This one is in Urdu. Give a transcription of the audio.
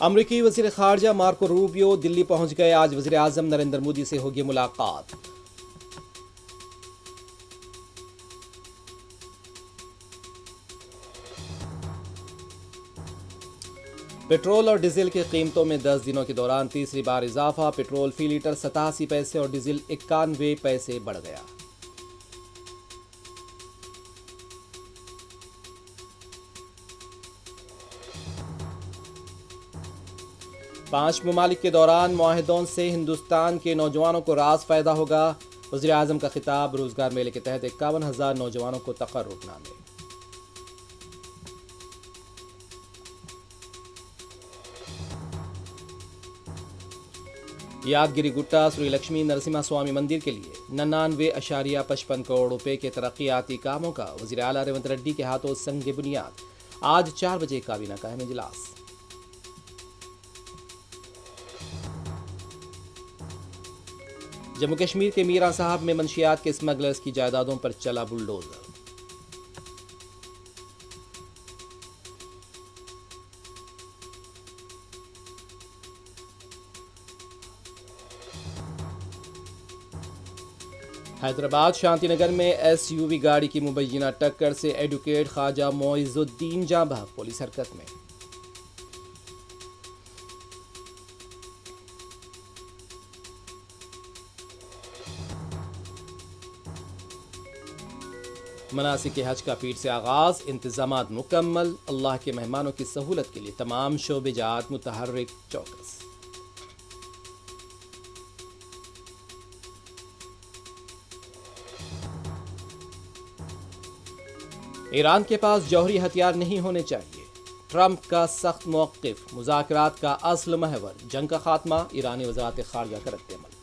امریکی وزیر خارجہ مارکو روبیو دلی پہنچ گئے، آج وزیر اعظم نریندر مودی سے ہوگی ملاقات۔ پیٹرول اور ڈیزل کی قیمتوں میں 10 دنوں کے دوران تیسری بار اضافہ، پیٹرول فی لیٹر 87 پیسے اور ڈیزل 91 پیسے بڑھ گیا۔ پانچ ممالک کے دوران معاہدوں سے ہندوستان کے نوجوانوں کو راز فائدہ ہوگا، وزیر اعظم کا خطاب۔ روزگار میلے کے تحت 51,000 نوجوانوں کو تقرر نامے۔ یادگیری گٹا سری لکشمی نرسمہا سوامی مندر کے لیے 99.55 کروڑ روپے کے ترقیاتی کاموں کا وزیر اعلیٰ ریونت ریڈی کے ہاتھوں سنگ بنیاد۔ آج 4 بجے کابینہ کا اہم اجلاس۔ جموں کشمیر کے میراں صاحب میں منشیات کے اسمگلرز کی جائیدادوں پر چلا بلڈوزر۔ حیدرآباد شانتی نگر میں ایس یو وی گاڑی کی مبینہ ٹکر سے ایڈوکیٹ خواجہ معز الدین جاں بحق، پولیس حرکت میں۔ مناسک حج کا پیر سے آغاز، انتظامات مکمل، اللہ کے مہمانوں کی سہولت کے لیے تمام شعبے جات متحرک چوکس۔ ایران کے پاس جوہری ہتھیار نہیں ہونے چاہیے، ٹرمپ کا سخت موقف۔ مذاکرات کا اصل محور جنگ کا خاتمہ، ایرانی وزارت خارجہ کا رد عمل۔